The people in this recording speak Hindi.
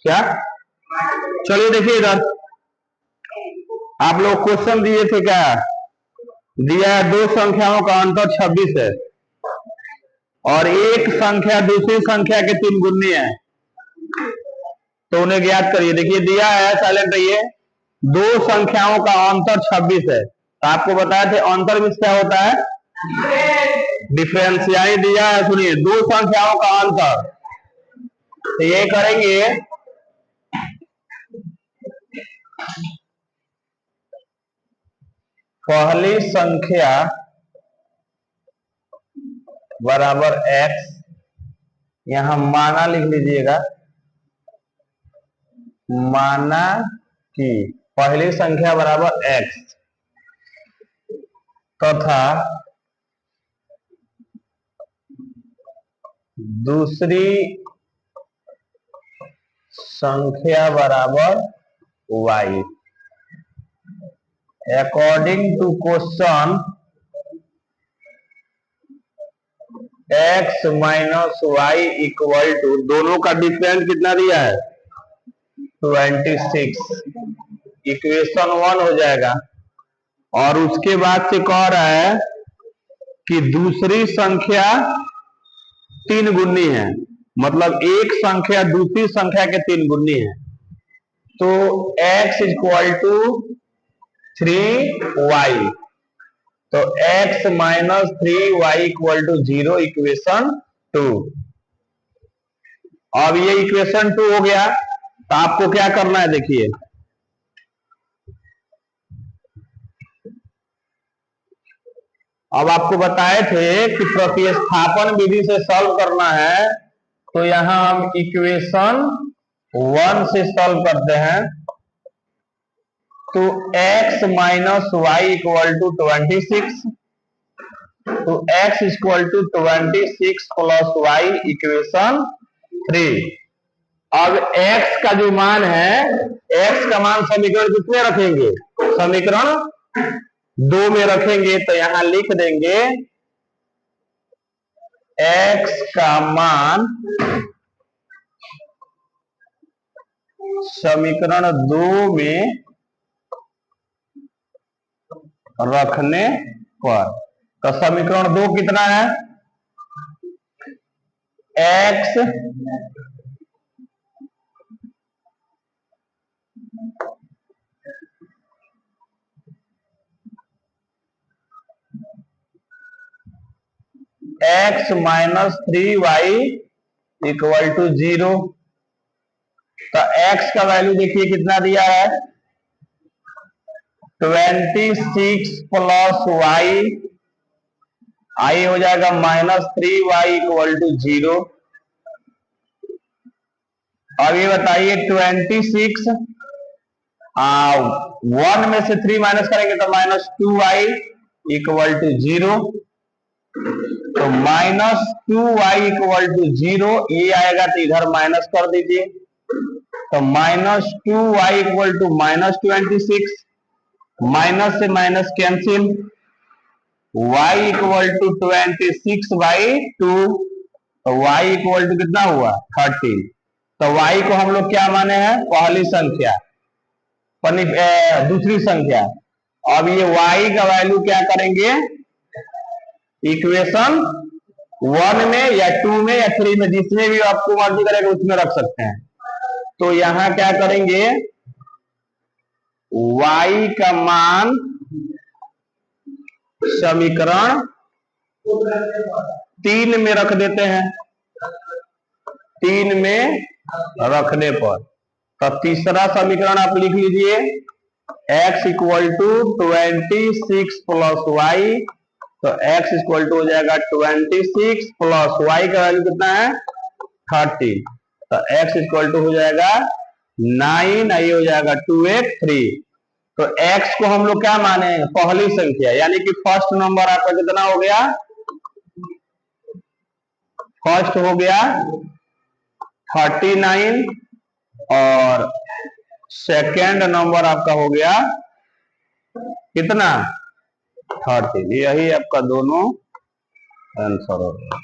क्या? चलिए देखिए इधर आप लोग क्वेश्चन दिए थे क्या? दिया है दो संख्याओं का अंतर 26 है और एक संख्या दूसरी संख्या के 3 गुनी है, तो उन्हें ज्ञात करिए। देखिए दिया है, साइलेंट रहिए, दो संख्याओं का अंतर 26 है, तो आपको बताया थे अंतर में क्या होता है? डिफरेंस। यानी दिया है, सुनिए, दो संख्याओं का अंतर, तो ये करेंगे पहली संख्या बराबर x, यहां माना लिख लीजिएगा, माना कि पहली संख्या बराबर x तथा दूसरी संख्या बराबर y। According to question x minus y equal to, दोनों का डिफरेंस कितना दिया है? 26। इक्वेशन 1 हो जाएगा। और उसके बाद से कह रहा है कि दूसरी संख्या 3 गुनी है, मतलब एक संख्या दूसरी संख्या के 3 गुनी है, तो x इक्वल टू 3y, तो x minus 3y equal to 0, equation 2। अब ये इक्वेशन 2 हो गया, तो आपको क्या करना है? देखिए अब आपको बताए थे कि प्रतिस्थापन विधि से सॉल्व करना है, तो यहां हम इक्वेशन 1 से सॉल्व करते हैं, तो x minus y equal to 26, तो x equal to 26 plus y, equation 3। अब x का जो मान है, x का मान समीकरण कितने रखेंगे? समीकरण 2 में रखेंगे, तो यहां लिख देंगे x का मान समीकरण 2 में रखने पर, तो समीकरण 2 कितना है? x x minus 3y equal to 0, तो x का वैल्यू देखिए कितना दिया है? 26 प्लस y, आई हो जाएगा माइनस 3y इक्वल टू 0। अब ये बताइए 26, 1 में से 3 माइनस करेंगे तो माइनस 2y इक्वल टू 0, तो माइनस 2y इक्वल टू 0, ये आएगा तो इधर माइनस कर दीजिए, तो minus 2y equal to minus 26, minus से minus cancel, y equal to 26/2, तो y इक्वल टू कितना हुआ? 30। तो y को हम लोग क्या माने हैं? पहली संख्या, दूसरी संख्या। अब ये y का वैल्यू क्या करेंगे? इक्वेशन 1 में या 2 में या 3 में, जिसमें भी आपको मर्जी करेगा उसमें रख सकते हैं। तो यहां क्या करेंगे? y का मान समीकरण 3 में रख देते हैं, 3 में रखने पर, तो तीसरा समीकरण आप लिख लीजिए, x equal to 26 plus y, तो x इक्वल टू हो जाएगा 26 प्लस y का वैल्यू कितना है? 30, तो x इक्वल टू हो जाएगा 9, ये हो जाएगा 283। तो x को हम लोग क्या माने? पहली संख्या, यानी कि फर्स्ट नंबर आपका कितना हो गया? फर्स्ट हो गया 39 और सेकेंड नंबर आपका हो गया कितना? 30। यही आपका दोनों आंसर हो गया।